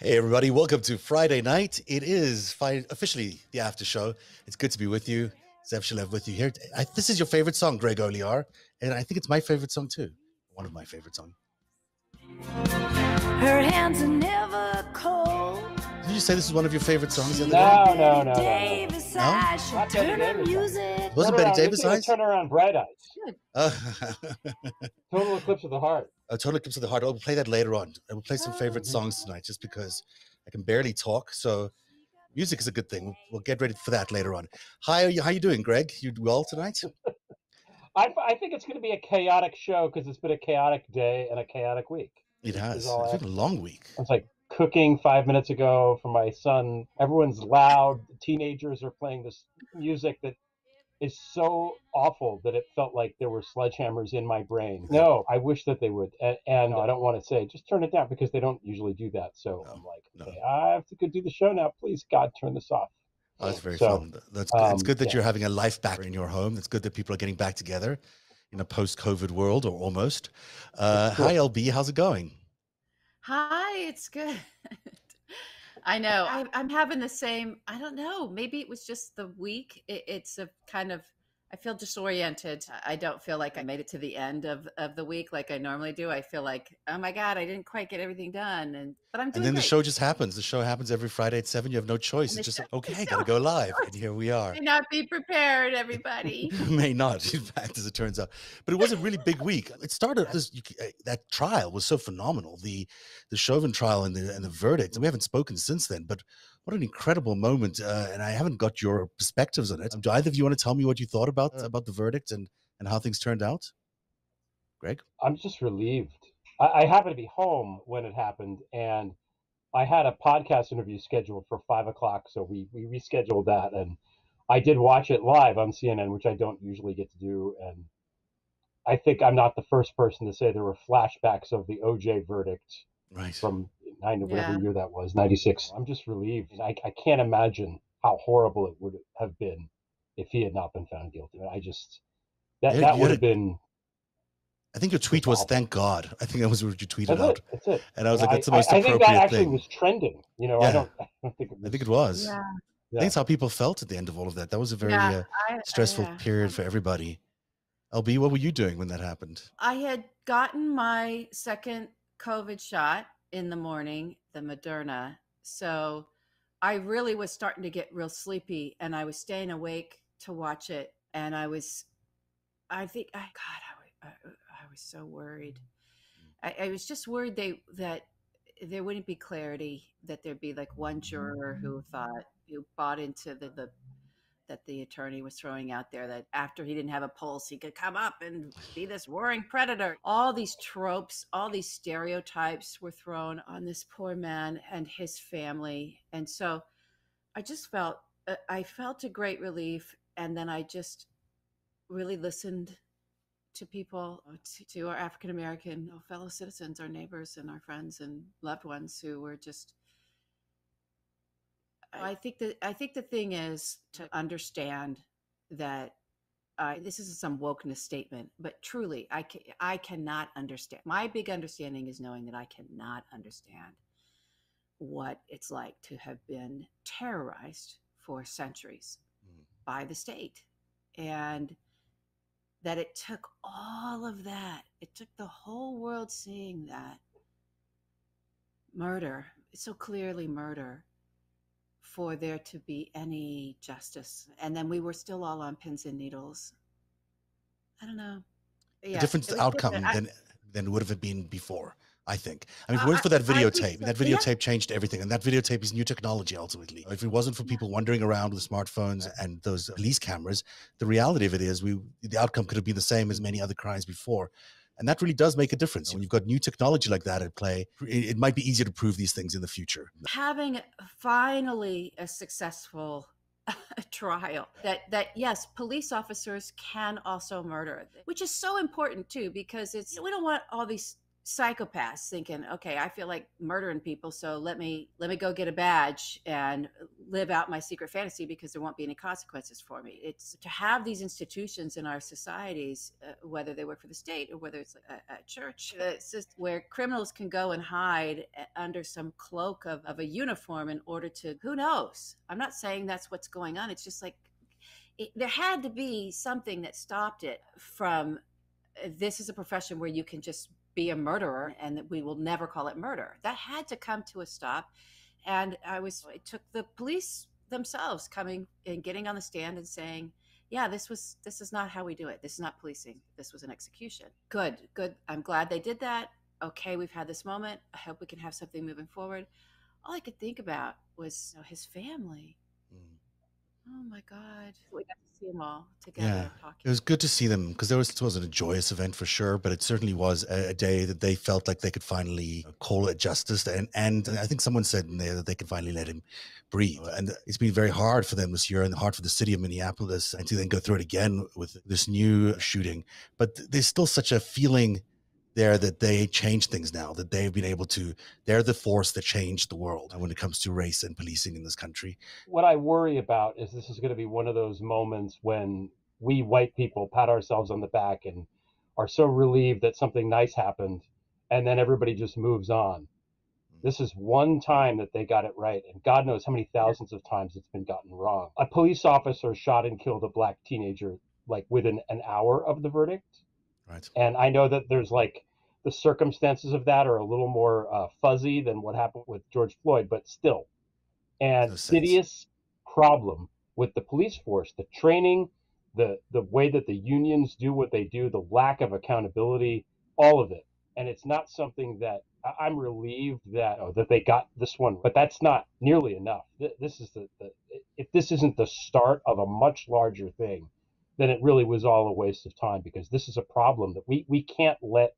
Hey, everybody. Welcome to Friday night. It is officially the after show. It's good to be with you. Zev Shalev with you here. This is your favorite song, Greg Oliar, and I think it's my favorite song, too. One of my favorite songs. Her hands are never cold. Did you say this is one of your favorite songs the other day? No. Davis, No? I should Not turn Betty her Davis. music. Was it Betty Davis Eyes? Turn around Bright Eyes. Uh, Total Eclipse of the Heart. Total Eclipse of the Heart. We'll play that later on. I will play some favorite songs tonight just because I can barely talk. So music is a good thing. We'll get ready for that later on. Hi, how you doing, Greg? You well tonight? I think it's going to be a chaotic show because it's been a chaotic day and a chaotic week. It has. It's been a long week. It's like cooking 5 minutes ago for my son. Everyone's loud. Teenagers are playing this music that is so awful that it felt like there were sledgehammers in my brain. No, I wish that they would. And I don't want to say, just turn it down, because they don't usually do that. So I'm like, okay, I have to go do the show now. Please, God, turn this off. Oh, that's very fun. That's good. It's good that you're having a life back in your home. It's good that people are getting back together in a post-COVID world, or almost. Hi, LB. How's it going? Hi, it's good. I know. I'm having the same, I don't know, maybe it was just the week. It's a kind of, I feel disoriented. I don't feel like I made it to the end of the week like I normally do. I feel like, oh my God, I didn't quite get everything done. But I'm doing And then great. the show just happens. The show happens every Friday at 7. You have no choice. It's just, okay, got to go live. And here we are. May not be prepared, everybody. May not, in fact, as it turns out. But it was a really big week. It started, that trial was so phenomenal. The Chauvin trial and the verdict. We haven't spoken since then, but what an incredible moment. And I haven't got your perspectives on it. Do either of you want to tell me what you thought about the verdict and how things turned out? Greg? I'm just relieved. I happened to be home when it happened, and I had a podcast interview scheduled for 5 o'clock, so we rescheduled that, and I did watch it live on CNN, which I don't usually get to do, and I think I'm not the first person to say there were flashbacks of the OJ verdict from whatever year that was, 96. I'm just relieved. I can't imagine how horrible it would have been if he had not been found guilty. I just, that would have been... I think your tweet was, thank God. I think that was what you tweeted out. That's it. And I was like, that's the most appropriate thing. I think that actually was trending. You know, I don't think it was. I think it was. Yeah. I think it's how people felt at the end of all of that. That was a very stressful period for everybody. LB, what were you doing when that happened? I had gotten my second COVID shot in the morning, the Moderna. So I really was starting to get real sleepy, and I was staying awake to watch it. And I was so worried. I was just worried that there wouldn't be clarity, that there'd be like one juror who bought into that the attorney was throwing out there, that after he didn't have a pulse, he could come up and be this roaring predator. All these tropes, all these stereotypes were thrown on this poor man and his family. And so I just felt a great relief. And then I just really listened to people, to our African-American fellow citizens, our neighbors and our friends and loved ones who were just... I think the thing is to understand that this is some wokeness statement, but truly, I cannot understand. My big understanding is knowing that I cannot understand what it's like to have been terrorized for centuries by the state, and that it took all of that. It took the whole world seeing that murder, so clearly murder, for there to be any justice. And then we were still all on pins and needles. I don't know. A different outcome than would have been before, I think. I mean, if it weren't for that videotape, that videotape changed everything. And that videotape is new technology, ultimately. If it wasn't for people wandering around with smartphones and those police cameras, the reality of it is the outcome could have been the same as many other crimes before. And that really does make a difference. When you've got new technology like that at play, it might be easier to prove these things in the future. Having finally a successful trial that yes, police officers can also murder, which is so important too, because we don't want all these psychopaths thinking, okay, I feel like murdering people, so let me go get a badge and live out my secret fantasy because there won't be any consequences for me. It's to have these institutions in our societies, whether they work for the state or whether it's a church, it's just where criminals can go and hide under some cloak of a uniform in order to, who knows? I'm not saying that's what's going on. It's just like there had to be something that stopped it from, this is a profession where you can just be a murderer and that we will never call it murder. That had to come to a stop. And it took the police themselves coming and getting on the stand and saying, yeah, this is not how we do it. This is not policing. This was an execution. Good. I'm glad they did that. Okay, we've had this moment. I hope we can have something moving forward. All I could think about was his family. Oh my God. We got to see them all together. Yeah, talking. it was good to see them because it wasn't a joyous event for sure, but it certainly was a day that they felt like they could finally call it justice. And I think someone said in there that they could finally let him breathe. And it's been very hard for them this year and hard for the city of Minneapolis and to then go through it again with this new shooting. But there's still such a feeling there that they change things now, that they've been able to, they're the force that changed the world when it comes to race and policing in this country. What I worry about is this is going to be one of those moments when we white people pat ourselves on the back and are so relieved that something nice happened, and then everybody just moves on. This is one time that they got it right, and God knows how many thousands of times it's been gotten wrong. A police officer shot and killed a black teenager like within an hour of the verdict. Right. And I know that there's like the circumstances of that are a little more fuzzy than what happened with George Floyd, but still, and insidious problem with the police force, the training, the way that the unions do what they do, the lack of accountability, all of it. And it's not something that I'm relieved that that they got this one, but that's not nearly enough. This is if this isn't the start of a much larger thing, then it really was all a waste of time, because this is a problem that we can't let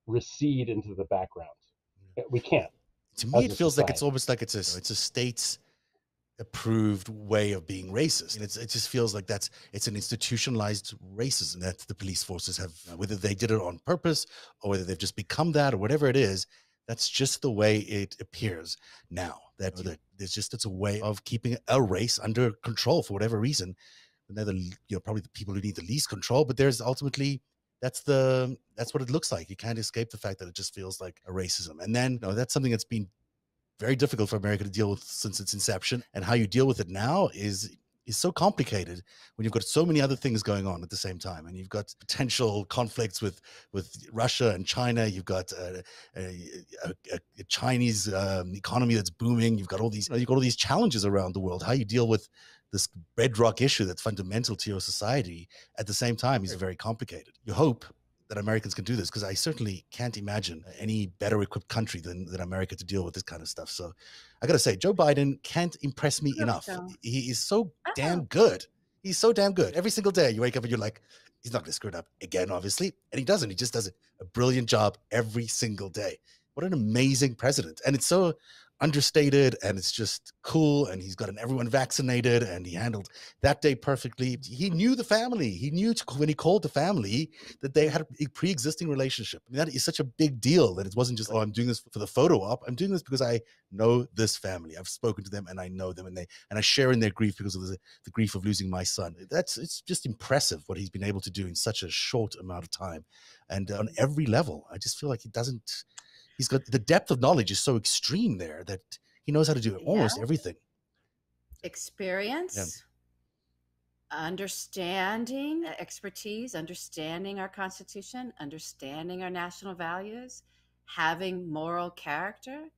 recede into the background. We can't. To me, it feels like it's almost like it's a state's approved way of being racist. And it just feels like it's an institutionalized racism that the police forces have, whether they did it on purpose or whether they've just become that or whatever it is. That's just the way it appears now. That it's a way of keeping a race under control for whatever reason. And they're probably the people who need the least control, but there's ultimately that's what it looks like. You can't escape the fact that it just feels like a racism. And then that's something that's been very difficult for America to deal with since its inception. And how you deal with it now is so complicated when you've got so many other things going on at the same time. And you've got potential conflicts with Russia and China. You've got a Chinese economy that's booming. You've got all these challenges around the world. How you deal with this bedrock issue that's fundamental to your society at the same time is very complicated. You hope that Americans can do this, because I certainly can't imagine any better equipped country than America to deal with this kind of stuff. So I got to say, Joe Biden can't impress me enough. So. He is so damn good. He's so damn good. Every single day you wake up and you're like, he's not going to screw it up again, obviously. And he doesn't. He just does a brilliant job every single day. What an amazing president. And it's so understated and it's just cool, and he's gotten everyone vaccinated and he handled that day perfectly. He knew the family. He knew when he called the family that they had a pre-existing relationship. I mean, that is such a big deal that it wasn't just, I'm doing this for the photo op. I'm doing this because I know this family. I've spoken to them and I know them, and I share in their grief because of the grief of losing my son. It's just impressive what he's been able to do in such a short amount of time. And on every level, I just feel like he's got the depth of knowledge is so extreme there that he knows how to do almost everything. Experience, understanding, expertise, understanding our Constitution, understanding our national values, having moral character.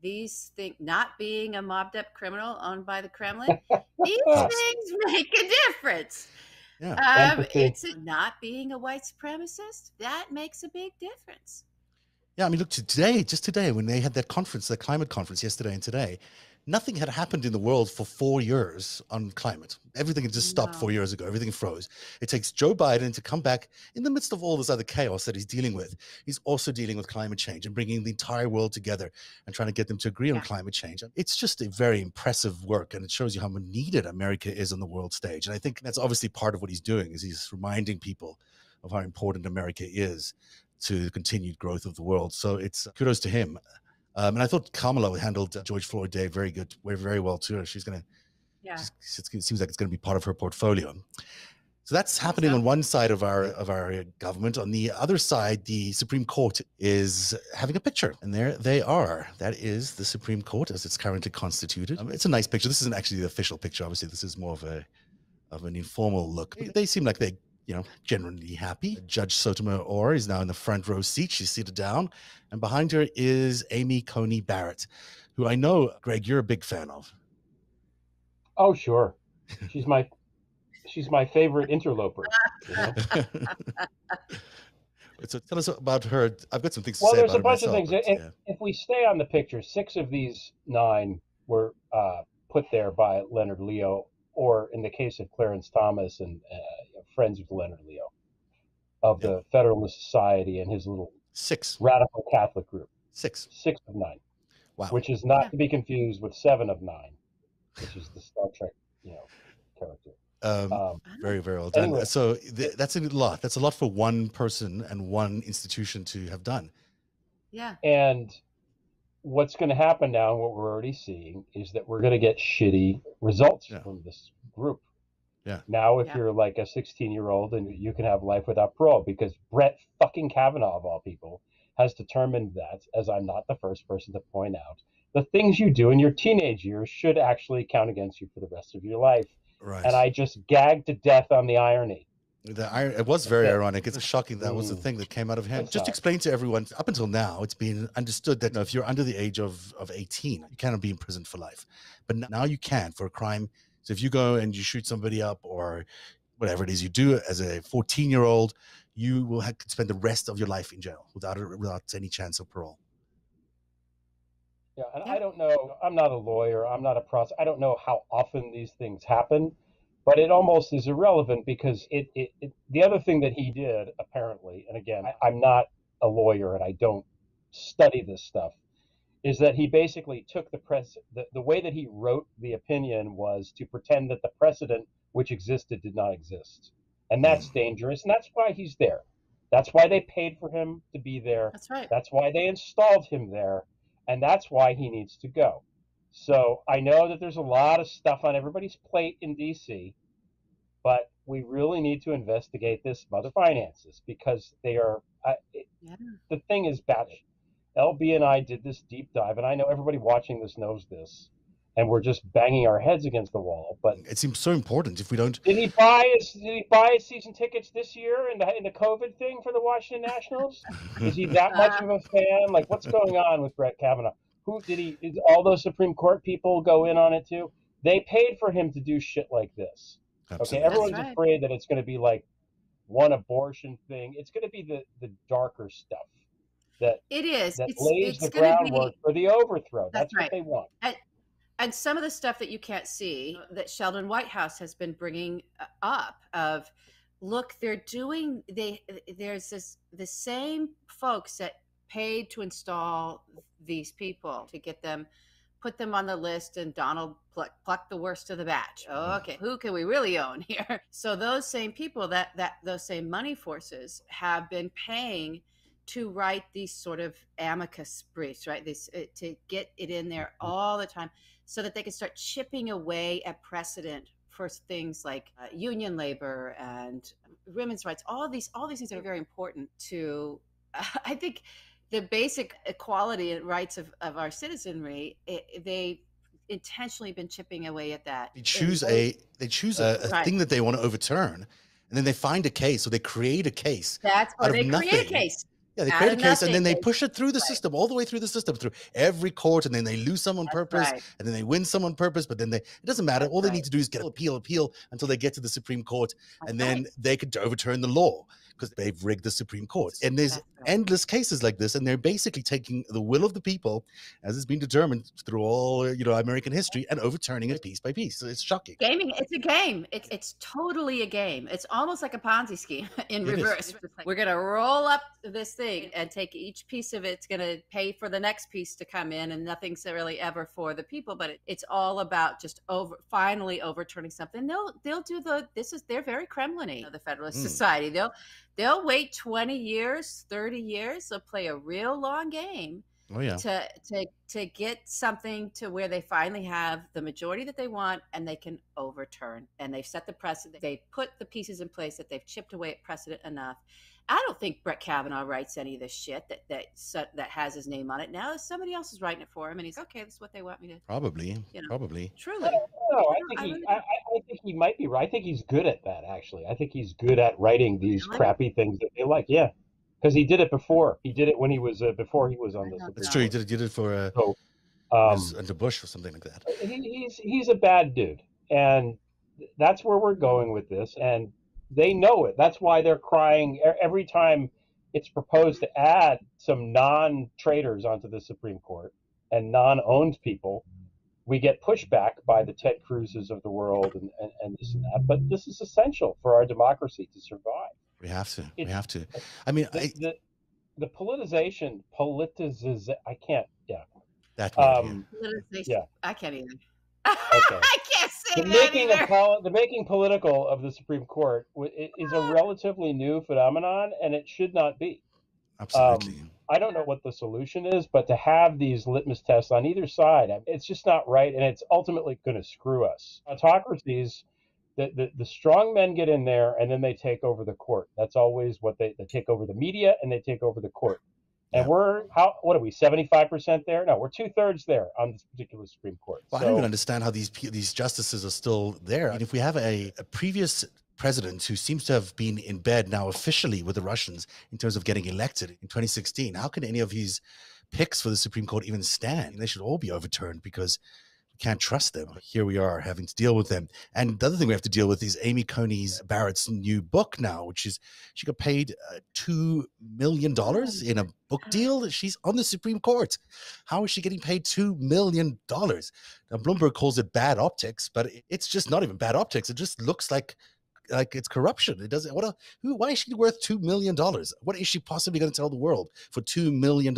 These things, not being a mobbed up criminal owned by the Kremlin, these things make a difference. Yeah. It's not being a white supremacist. That makes a big difference. Yeah, I mean, look, just today, when they had that conference, that climate conference yesterday and today, nothing had happened in the world for 4 years on climate. Everything had just stopped 4 years ago. Everything froze. It takes Joe Biden to come back in the midst of all this other chaos that he's dealing with. He's also dealing with climate change and bringing the entire world together and trying to get them to agree on climate change. It's just a very impressive work, and it shows you how needed America is on the world stage. And I think that's obviously part of what he's doing, is he's reminding people of how important America is to the continued growth of the world. So it's kudos to him. And I thought Kamala handled George Floyd Day very well too. She's gonna, Yeah. it seems like it's going to be part of her portfolio. So that's happening on one side of our government. On the other side, the Supreme Court is having a picture, and there they are. That is the Supreme Court as it's currently constituted. It's a nice picture. This isn't actually the official picture. Obviously, this is more of an informal look. They seem like they, generally happy. Judge Sotomayor is now in the front row seat. She's seated down, and behind her is Amy Coney Barrett, who I know, Greg, you're a big fan of. Oh, sure. She's my favorite interloper. So tell us about her. I've got some things to Well, say there's about a bunch of myself, things. If we stay on the picture, 6 of these 9 were put there by Leonard Leo, or in the case of Clarence Thomas and friends of Leonard Leo of the Federalist Society and his little 6 radical Catholic group. 6 of 9. Wow. Which is not to be confused with 7 of 9, which is the Star Trek, character. Very, very well done. Anyway, so that's a lot. That's a lot for one person and one institution to have done. Yeah. And what's going to happen now, and what we're already seeing, is that we're going to get shitty results from this group. Yeah. Now, if you're like a 16-year-old, and you can have life without parole, because Brett fucking Kavanaugh, of all people, has determined that, as I'm not the first person to point out, the things you do in your teenage years should actually count against you for the rest of your life. Right. And I just gagged to death on the irony. It was very ironic. It's shocking that was the thing that came out of him. Just explain to everyone, up until now, it's been understood that if you're under the age of 18, you cannot be in prison for life. But now you can for a crime. So if you go and you shoot somebody up or whatever it is you do as a 14-year-old, you will have to spend the rest of your life in jail without any chance of parole. Yeah, and I don't know, I'm not a lawyer, I'm not a prosecutor, I don't know how often these things happen, but it almost is irrelevant because the other thing that he did, apparently, and again, I'm not a lawyer and I don't study this stuff, is that he basically took the way that he wrote the opinion was to pretend that the precedent which existed did not exist. And that's dangerous, and that's why he's there. That's why they paid for him to be there. That's right. That's why they installed him there. And that's why he needs to go. So I know that there's a lot of stuff on everybody's plate in D.C., but we really need to investigate this mother finances because they are. The thing is bad. LB and I did this deep dive, and I know everybody watching this knows this, and we're just banging our heads against the wall. But it seems so important. If we don't, did he buy his season tickets this year in the COVID thing for the Washington Nationals? Is he that much of a fan? Like, what's going on with Brett Kavanaugh? Did all those Supreme Court people go in on it too? They paid for him to do shit like this. Absolutely. Okay, everyone's afraid that it's going to be like one abortion thing. It's going to be the darker stuff that it is. That lays the groundwork for the overthrow. That's what they want. And some of the stuff that you can't see that Sheldon Whitehouse has been bringing up of, look, there's the same folks that paid to install these people to get them, put them on the list, and Donald plucked the worst of the batch. Oh, okay, who can we really own here? So those same people, those same money forces have been paying to write these sort of amicus briefs, right? To get it in there all the time, so that they can start chipping away at precedent for things like union labor and women's rights. All these things that are very important to, I think, the basic equality and rights of our citizenry. They intentionally been chipping away at that. They choose a thing that they want to overturn, and then they find a case, or they create a case. That's why they create a case. Yeah, they create a case and then they push it through the system, all the way through the system, through every court, and then they lose some on purpose, and then they win some on purpose, but then it doesn't matter. All they need to do is get appeal until they get to the Supreme Court, and then they could overturn the law because they've rigged the Supreme Court. And there's endless cases like this, and they're basically taking the will of the people, as it's been determined through all American history, and overturning it piece by piece. So it's shocking. Gaming, it's a game. It's totally a game. It's almost like a Ponzi scheme in reverse. We're gonna roll up this thing and take each piece of it's gonna pay for the next piece to come in, and nothing's really ever for the people. But it's all about just finally overturning something. They'll do they're very Kremlin-y, the Federalist Society. they'll wait 20 years, 30 years. They'll play a real long game Oh yeah. to get something to where they finally have the majority that they want and they can overturn. And they've set the precedent. They put the pieces in place that they've chipped away at precedent enough. I don't think Brett Kavanaugh writes any of this shit that has his name on it. Now somebody else is writing it for him, and he's okay. This is what they want me to. Probably. Truly. No, I think he might be right. I think he's good at that. Actually, I think he's good at writing these crappy things that they like. Yeah, because he did it before. He did it when he was before he was on the Supreme That's true. He did it for under Bush or something like that. He's a bad dude, and that's where we're going with this. And they know it. That's why they're crying every time it's proposed to add some non-traitors onto the Supreme Court and non-owned people. We get pushback by the Ted Cruzes of the world and this and that. But this is essential for our democracy to survive. We have to. I mean, the politicization. I can't. Yeah. That. Yeah. I can't even. Okay. I can't say that The making political of the Supreme Court is a relatively new phenomenon, and it should not be. Absolutely. I don't know what the solution is, but to have these litmus tests on either side, it's just not right, and it's ultimately going to screw us. Autocracies, the strong men get in there, and then they take over the court. That's always what they take over the media, and they take over the court. And what are we, 75% there? No, we're 2/3 there on this particular Supreme Court. Well, I don't even understand how these justices are still there. I mean, if we have a previous president who seems to have been in bed now officially with the Russians in terms of getting elected in 2016, how can any of his picks for the Supreme Court even stand? They should all be overturned because we can't trust them. Here we are having to deal with them. And the other thing we have to deal with is Amy Coney's Barrett's new book now, which is she got paid $2 million in a book deal. She's on the Supreme Court. How is she getting paid $2 million? Now, Bloomberg calls it bad optics, but it's just not even bad optics. It just looks like it's corruption. It doesn't. Why is she worth $2 million? What is she possibly going to tell the world for $2 million?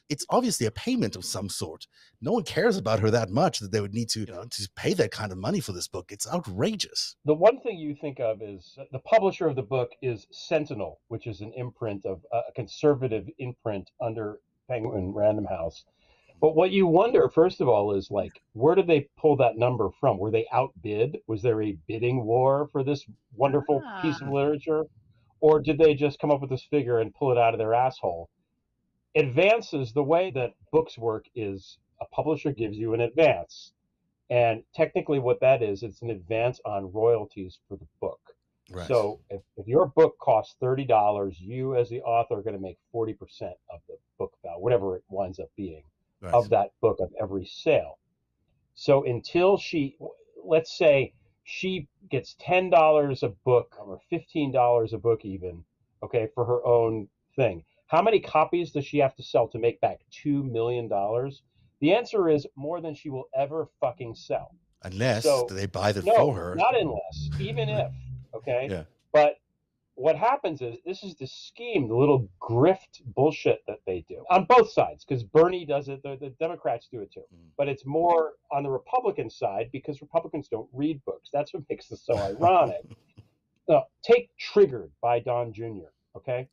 It's obviously a payment of some sort. No one cares about her that much that they would need to pay that kind of money for this book. It's outrageous. The one thing you think of is the publisher of the book is Sentinel, which is an imprint of a conservative imprint under Penguin Random House. But what you wonder, first of all, is where did they pull that number from? Were they outbid? Was there a bidding war for this wonderful piece of literature? Or did they just come up with this figure and pull it out of their asshole? Advances, the way that books work is a publisher gives you an advance. And technically what that is, it's an advance on royalties for the book. Right. So if your book costs $30, you as the author are going to make 40% of the book value, whatever it winds up being. Right. Of that book of every sale. So until let's say she gets $10 a book or $15 a book even, okay, for her own thing. How many copies does she have to sell to make back $2 million? The answer is more than she will ever fucking sell. Unless they buy them for her. Not unless, even if, okay? Yeah. But what happens is this is the scheme, the little grift bullshit that they do on both sides, because Bernie does it, the Democrats do it too. But it's more on the Republican side because Republicans don't read books. That's what makes this so ironic. Take Triggered by Don Jr., okay?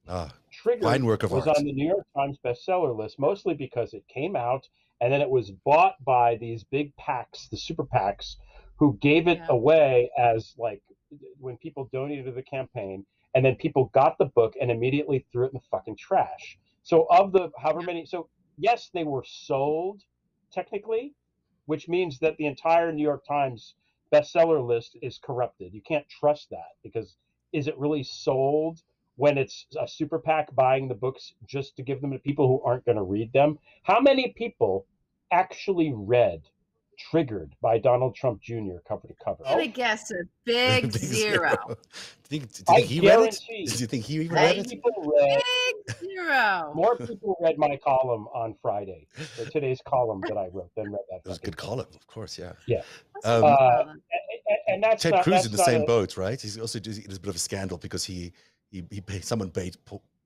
Triggered fine work of was art. On the New York Times bestseller list, mostly because it came out and then it was bought by these big PACs, the super PACs, who gave it away as when people donated to the campaign. And then people got the book and immediately threw it in the fucking trash. So of the however many, yes, they were sold technically, which means that the entire New York Times bestseller list is corrupted. You can't trust that because is it really sold when it's a super PAC buying the books just to give them to people who aren't going to read them? How many people actually read Triggered by Donald Trump Jr. cover to cover? I'm going to guess a big zero. Do you think he read it? Do you think he even read it? Big zero. More people read my column on Friday, or today's column that I wrote, than read that. It was a good column, of course, yeah. Yeah. And that's Ted Cruz in the same boat, right? He's also doing a bit of a scandal because someone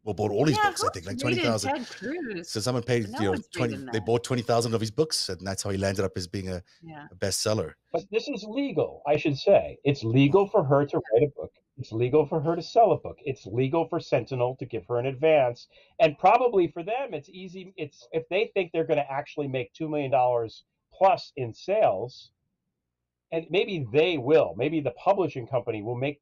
Well, bought all his Yeah, books, I think, who's like reading 20,000. Ted Cruz? So someone paid, No one's 20, reading they that. bought 20,000 of his books, and that's how he landed up as being a Yeah. bestseller. But this is legal, I should say. It's legal for her to write a book. It's legal for her to sell a book. It's legal for Sentinel to give her an advance. And probably for them, it's easy. It's if they think they're going to actually make $2 million plus in sales, and maybe they will. Maybe the publishing company will make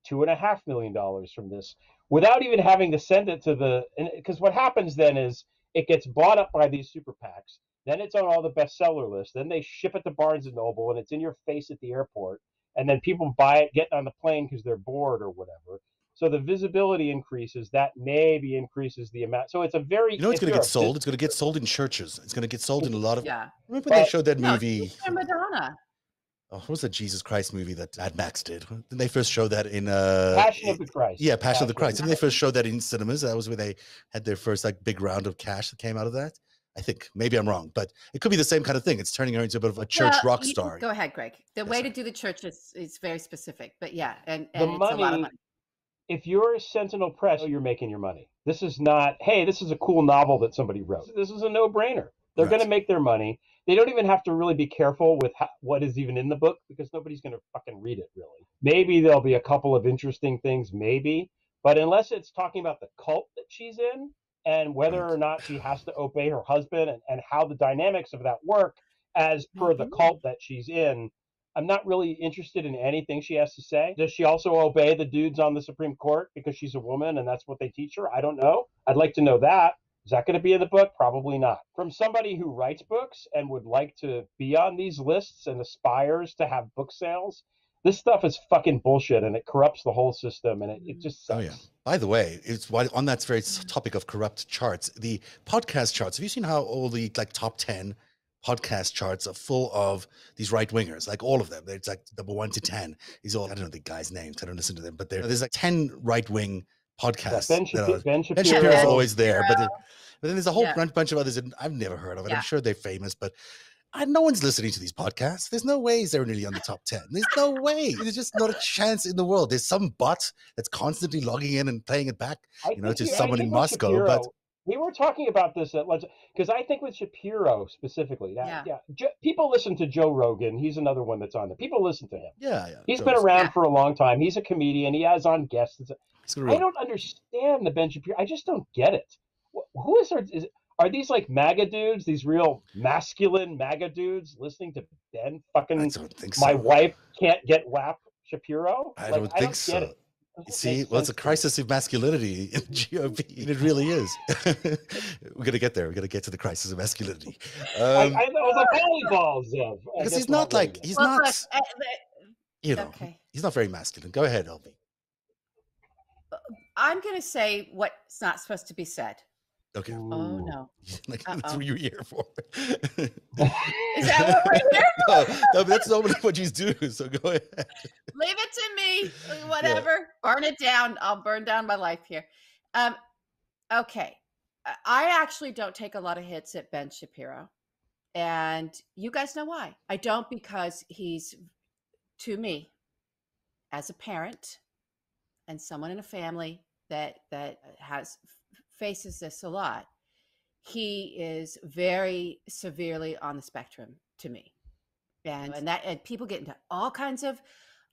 $2.5 million from this without even having to send it to the. Because what happens then is it gets bought up by these super PACs. Then it's on all the bestseller lists. Then they ship it to Barnes and Noble, and it's in your face at the airport. And then people buy it, getting on the plane because they're bored or whatever. So the visibility increases. That maybe increases the amount. So it's a very. You know, it's going to get sold. It's going to get sold in churches. It's going to get sold in a lot of. Yeah. Remember when they showed that No, movie? Sister Madonna. Oh, what was the Jesus Christ movie that Mad Max did? Didn't they first show that in Passion of the Christ? Yeah, Passion of the Christ. Didn't they first show that in cinemas? That was where they had their first like big round of cash that came out of that. I think maybe I'm wrong, but it could be the same kind of thing. It's turning her into a bit of a church rock star. Go ahead, Greg. The way sorry. to do the church is very specific, but yeah, and The it's a lot of money. If you're a Sentinel Press, you're making your money. This is not, hey, this is a cool novel that somebody wrote. This is a no-brainer. They're going to make their money. They don't even have to really be careful with what is even in the book because nobody's going to fucking read it, really. Maybe there'll be a couple of interesting things, maybe. But unless it's talking about the cult that she's in and whether or not she has to obey her husband and how the dynamics of that work as per the cult that she's in, I'm not really interested in anything she has to say. Does she also obey the dudes on the Supreme Court because she's a woman and that's what they teach her? I don't know. I'd like to know that. Is that going to be in the book? Probably not. From somebody who writes books and would like to be on these lists and aspires to have book sales, this stuff is fucking bullshit and it corrupts the whole system and it just sucks. Oh, yeah. By the way, it's on that very topic of corrupt charts, the podcast charts. Have you seen how all the like top 10 podcast charts are full of these right wingers, like all of them? It's like number 1 to 10. These all, I don't know the guys' names, I don't listen to them, but there's like 10 right wing podcasts. Yeah, Ben Shapiro is always there, but then there's a whole bunch of others that I've never heard of it. I'm sure they're famous, but no one's listening to these podcasts. There's no way they're nearly on the top 10. There's no way. There's just not a chance in the world. There's some bot that's constantly logging in and playing it back, to someone in Moscow. Shapiro, but we were talking about this at lunch because I think with Shapiro specifically, people listen to Joe Rogan. He's another one that's on there. People listen to him. Yeah. He's been around for a long time. He's a comedian. He has on guests. I don't understand the Ben Shapiro. I just don't get it. Who is there? Are these like MAGA dudes? These real masculine MAGA dudes listening to Ben fucking? I don't think so. My wife can't get WAP Shapiro. I don't think so. Get it. You see, well, it's a crisis of masculinity in GOP. It really is. We're going to get there. We're going to get to the crisis of masculinity. I was a volleyball, Zev. Because he's not like, he's not, he's not very masculine. Go ahead, LB. I'm going to say what's not supposed to be said. Okay. Oh, no. That's what you're here for. Is that what we're here for? No, that's not what you do, so go ahead. Leave it to me. Whatever. Yeah. Burn it down. I'll burn down my life here. Okay. I actually don't take a lot of hits at Ben Shapiro. And you guys know why. I don't, because he's, to me, as a parent and someone in a family that faces this a lot, he is very severely on the spectrum to me. And people get into all kinds of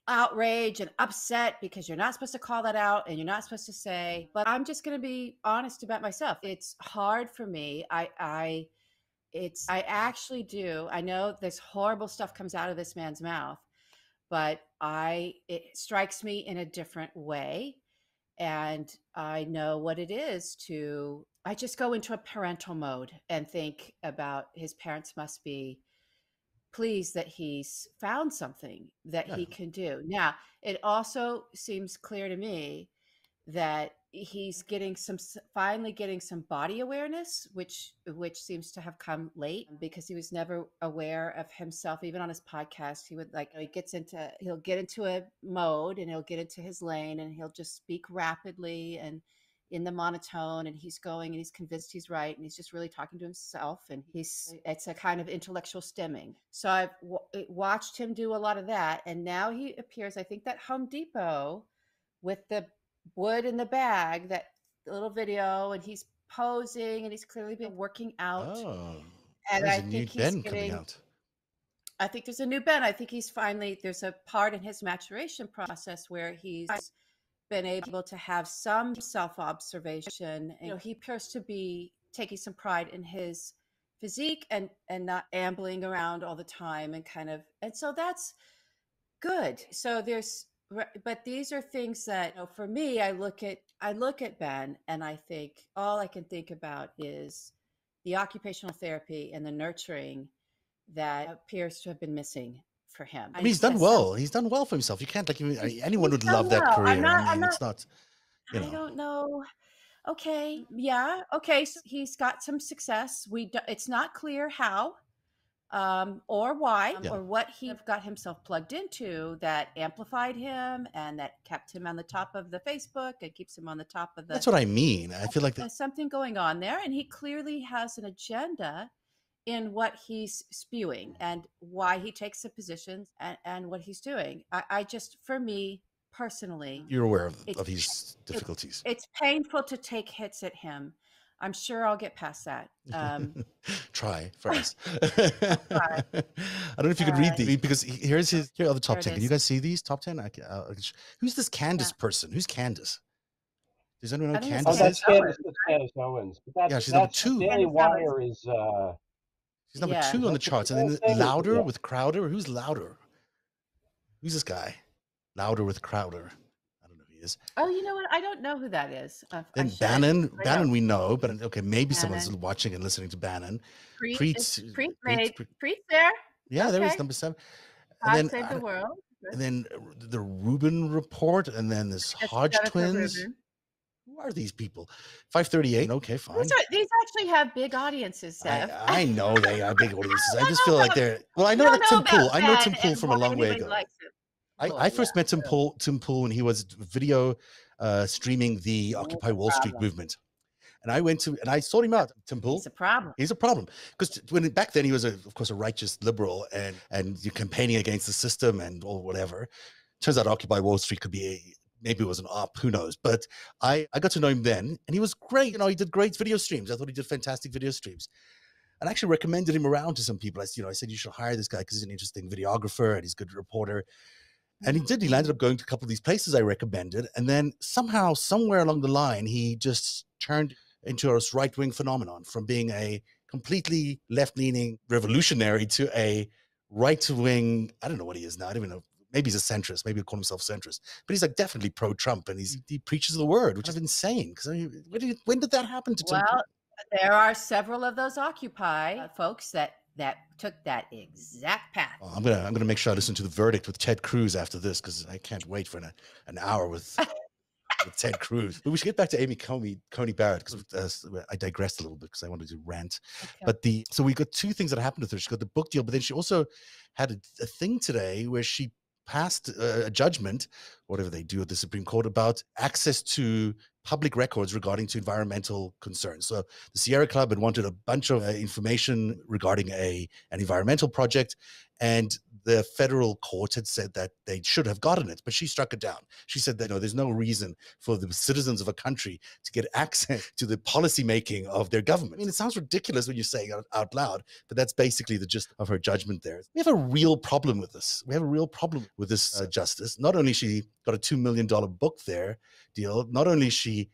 outrage and upset because you're not supposed to call that out and you're not supposed to say, but I'm just going to be honest about myself. It's hard for me. I actually do. I know this horrible stuff comes out of this man's mouth, but it strikes me in a different way. And I know what it is I just go into a parental mode and think about his parents must be pleased that he's found something that he can do. Now, it also seems clear to me that he's finally getting some body awareness, which seems to have come late because he was never aware of himself. Even on his podcast, he would he'll get into a mode and he'll get into his lane and he'll just speak rapidly and in the monotone, and he's going and he's convinced he's right and he's just really talking to himself, and it's a kind of intellectual stemming. So I've watched him do a lot of that, and now he appears, I think, that Home Depot with the wood in the bag, little video, and he's posing, and he's clearly been working out. Oh, And there's I a new think he's Ben coming getting. out. I think there's a new Ben. I think he's finally, there's a part in his maturation process where he's been able to have some self-observation. You know, he appears to be taking some pride in his physique and not ambling around all the time, and kind of, and so that's good. So but these are things that, you know, for me, I look at Ben, and I think all I can think about is the occupational therapy and the nurturing that appears to have been missing for him. I mean, he's done well. He's done well for himself. You can't anyone would love that well. career. I mean, I'm not. it's not. You know. I don't know. Okay, yeah, okay. So he's got some success. It's not clear how, or why, Yeah. or what he got himself plugged into that amplified him and that kept him on the top of the Facebook and keeps him on the top of the. That's what I mean. I feel like there's something going on there, and he clearly has an agenda in what he's spewing and why he takes the positions and what he's doing. I just, for me personally, you're aware of his difficulties. It's painful to take hits at him. I'm sure I'll get past that. Try for us. I don't know if you could read these, because here are the top 10. Can you guys see these top 10? Who's this Candace person? Who's Candace? Does anyone know who Candace is? That's Candace Owens. Yeah, she's number 2. Daily Wire is. She's number 2 on the charts, and then Louder with Crowder. Who's Louder? Who's this guy? Louder with Crowder. I don't know who he is. Oh, you know what? I don't know who that is. Then Bannon we know, but okay, maybe someone's watching and listening to Bannon. Preet there. Yeah, there is number 7. And then Save the World. And then the Rubin Report, and then this Hodge twins. Rubin. Who are these people? 538. Okay, fine. These actually have big audiences, Seth. I know they are big audiences. I just feel like they're. Well, I know that Tim Pool. I know Tim Pool from a long way ago. I first met Tim Pool when he was video streaming the Occupy Wall Street movement. And I sought him out, Tim Pool. He's a problem. Because back then he was, of course, a righteous liberal and you're campaigning against the system and or whatever. Turns out Occupy Wall Street could be maybe it was an op, who knows? But I got to know him then, and he was great. You know, he did great video streams. I thought he did fantastic video streams. And I actually recommended him around to some people. I said, you should hire this guy because he's an interesting videographer and he's a good reporter. And he did. He landed up going to a couple of these places I recommended. And then somehow, somewhere along the line, he just turned into a right-wing phenomenon, from being a completely left-leaning revolutionary to a right-wing, I don't know what he is now. I don't even know. Maybe he's a centrist. Maybe he'll call himself centrist. But he's like definitely pro-Trump, and he preaches the word, which is insane. Because when did that happen to Tim? Well, there are several of those Occupy folks that took that exact path. Oh, I'm gonna make sure I listen to The Verdict with Ted Cruz after this, because I can't wait for an hour with Ted Cruz. But we should get back to Amy Coney Barrett, because I digressed a little bit because I wanted to rant. Okay. But so we got 2 things that happened with her. She got the book deal, but then she also had a thing today where she passed a judgment, whatever they do at the Supreme Court, about access to public records regarding to environmental concerns. So the Sierra Club had wanted a bunch of information regarding an environmental project, and the federal court had said that they should have gotten it, but she struck it down. She said that there's no reason for the citizens of a country to get access to the policy making of their government. I mean, it sounds ridiculous when you say it out loud, but that's basically the gist of her judgment there. We have a real problem with this. We have a real problem with this justice. Not only she got a $2 million book there deal, not only is she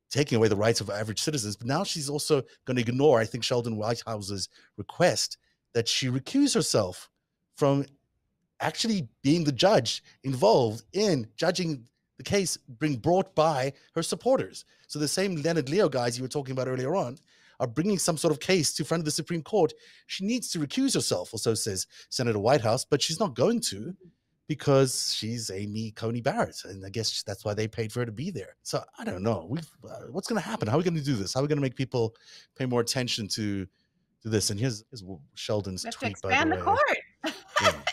taking away the rights of average citizens, but now she's also going to ignore, I think, Sheldon Whitehouse's request that she recuse herself from actually being the judge involved in judging the case being brought by her supporters. So the same Leonard Leo guys you were talking about earlier on are bringing some sort of case to front of the Supreme Court. She needs to recuse herself, or so says Senator Whitehouse, but she's not going to, because she's Amy Coney Barrett, and I guess that's why they paid for her to be there. So I don't know. What's going to happen? How are we going to do this? How are we going to make people pay more attention to this? And here's Sheldon's tweet, by the way. Expand the court.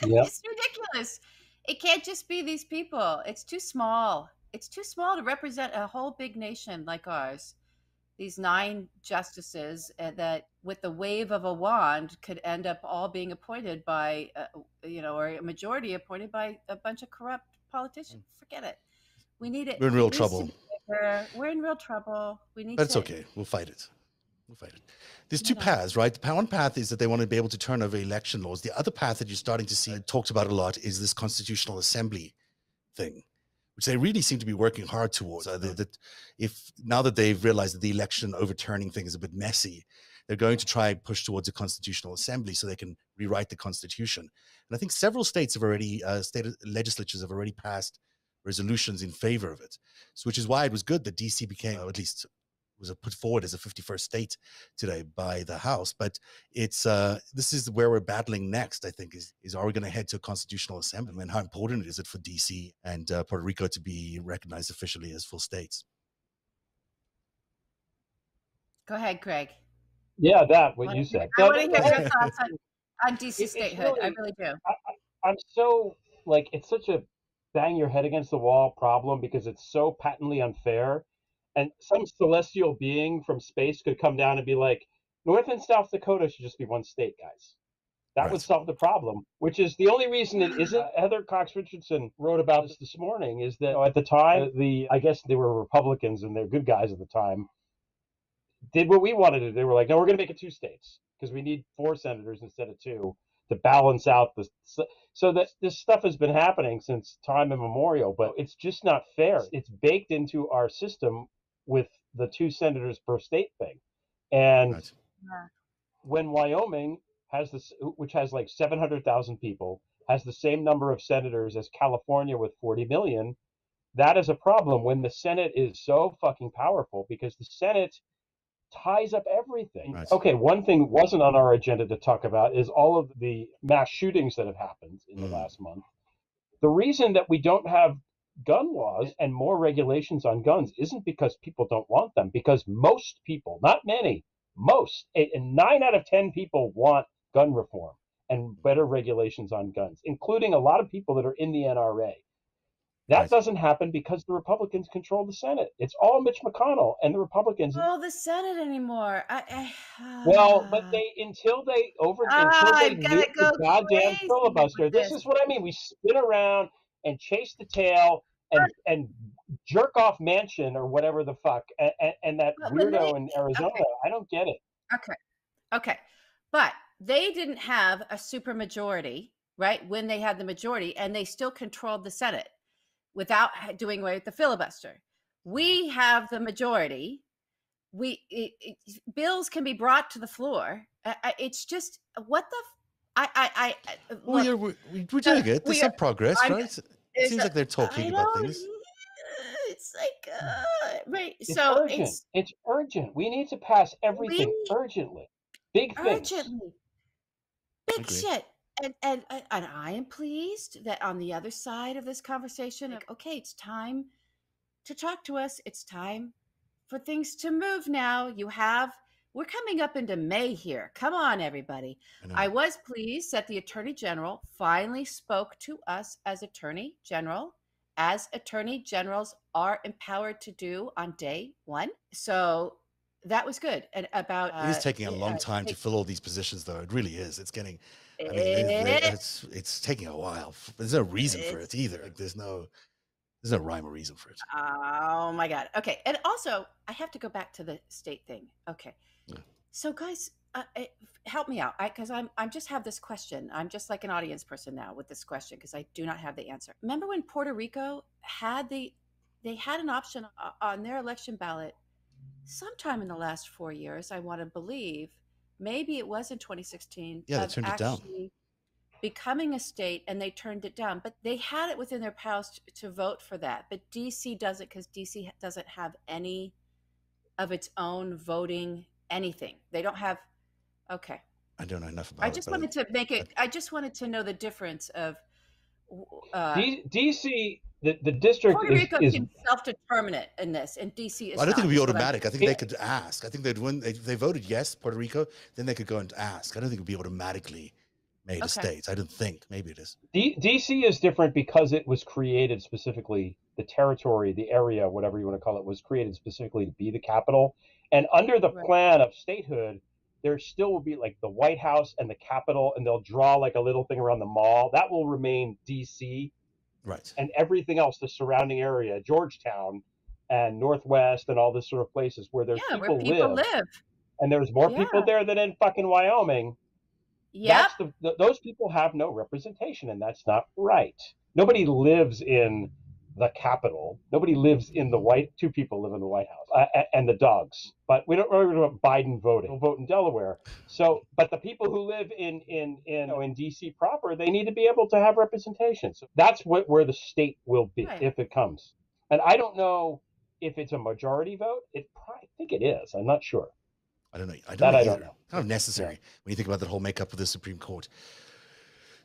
Yeah. It's ridiculous. It can't just be these people. It's too small. It's too small to represent a whole big nation like ours. These 9 justices that, with the wave of a wand, could end up all being appointed by, or a majority appointed by a bunch of corrupt politicians. Forget it. We need it. We're in real trouble. We're in real trouble. We need That's to. okay. We'll fight it. There's two paths, right? One path is that they want to be able to turn over election laws. The other path that you're starting to see talked about a lot is this constitutional assembly thing, which they really seem to be working hard towards. That if now that they've realized that the election overturning thing is a bit messy, they're going to try and push towards a constitutional assembly so they can rewrite the constitution. And I think several states have already, state legislatures have already passed resolutions in favor of it. So, which is why it was good that DC became, or at least was put forward as a 51st state today by the House. But it's this is where we're battling next, I think, is are we going to head to a constitutional assembly? And how important is it for DC and Puerto Rico to be recognized officially as full states? Go ahead, Craig. Yeah, what you said. I want to hear your thoughts on DC statehood. Really, I really do. I'm so, like, it's such a bang your head against the wall problem because it's so patently unfair. And some celestial being from space could come down and be like, North and South Dakota should just be one state, guys. That would solve the problem, which is the only reason it isn't. Heather Cox Richardson wrote about this morning, is that at the time, I guess they were Republicans and they're good guys at the time, did what we wanted to do. They were like, no, we're going to make it 2 states because we need 4 senators instead of 2 to balance out the. So that this stuff has been happening since time immemorial, but it's just not fair. It's baked into our system with the 2 senators per state thing. And when Wyoming has this, which has like 700,000 people, has the same number of senators as California with 40 million, that is a problem when the Senate is so fucking powerful because the Senate ties up everything. Okay, one thing wasn't on our agenda to talk about is all of the mass shootings that have happened in the last month. The reason that we don't have gun laws and more regulations on guns isn't because people don't want them, because most people, not many, most, and 9 out of 10 people want gun reform and better regulations on guns, including a lot of people that are in the NRA. That doesn't happen because the Republicans control the Senate. It's all Mitch McConnell and the Republicans. Oh, the Senate anymore. Well, but until they nuke the goddamn filibuster. This is what I mean. We spin around and chase the tail and jerk off Manchin or whatever the fuck, and that weirdo in Arizona. I don't get it. Okay, but they didn't have a supermajority, right? When they had the majority, and they still controlled the Senate without doing away with the filibuster. We have the majority. Bills can be brought to the floor. It's just what the. We're doing it. There's some progress, right? It seems like they're talking about things. It's like right. It's urgent. It's urgent. We need to pass everything urgently. Big things. Big shit. And I am pleased that on the other side of this conversation, okay, it's time to talk to us. It's time for things to move now. We're coming up into May here. Come on, everybody. I was pleased that the Attorney General finally spoke to us as Attorney General, as Attorney Generals are empowered to do on day 1. So that was good. And about it is taking a long time to fill all these positions, though. It really is. It's getting. I mean, it's taking a while. There's no reason for it either. Like, there's no rhyme or reason for it. Oh my God. Okay. And also, I have to go back to the state thing. Okay. Yeah. So guys, help me out. Because I'm just have this question. I'm just like an audience person now with this question because I do not have the answer. Remember when Puerto Rico had they had an option on their election ballot sometime in the last 4 years, I want to believe. Maybe it was in 2016. Yeah, they turned it down. Becoming a state, and they turned it down. But they had it within their powers to vote for that. But DC doesn't, because DC doesn't have any of its own voting anything. They don't have. Okay. I don't know enough about it. I just wanted to make it. I just wanted to know the difference of. DC. The district Puerto Rico is self-determinate in this, and DC is. I don't think it would be automatic. I think they could ask. I think that when they voted yes, Puerto Rico, then they could go and ask. I don't think it would be automatically made a state. I don't think. Maybe it is. DC is different because it was created specifically. The territory, the area, whatever you want to call it, was created specifically to be the capital. And under the plan of statehood, there still will be like the White House and the Capitol, and they'll draw like a little thing around the mall. That will remain DC. Right. And everything else, the surrounding area, Georgetown, and Northwest and all this sort of places where there's Yeah, where people people live, live. and there's more people Yeah. there than in fucking Wyoming. Yep. Those people have no representation, and that's not right. Nobody lives in the Capitol. Nobody lives in the White. Two people live in the White House, and the dogs. But we don't really know about Biden voting. He'll vote in Delaware. So, but the people who live in D.C. proper, they need to be able to have representation. So that's where the state will be if it comes. And I don't know if it's a majority vote. I think it is. I'm not sure. I don't know. I don't know. Kind of necessary when you think about that whole makeup of the Supreme Court.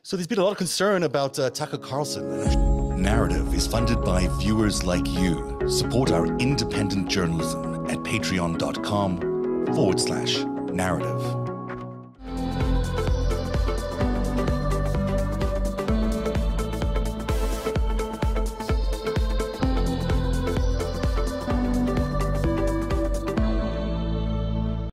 So there's been a lot of concern about Tucker Carlson. Narrative is funded by viewers like you. Support our independent journalism at patreon.com/narrative.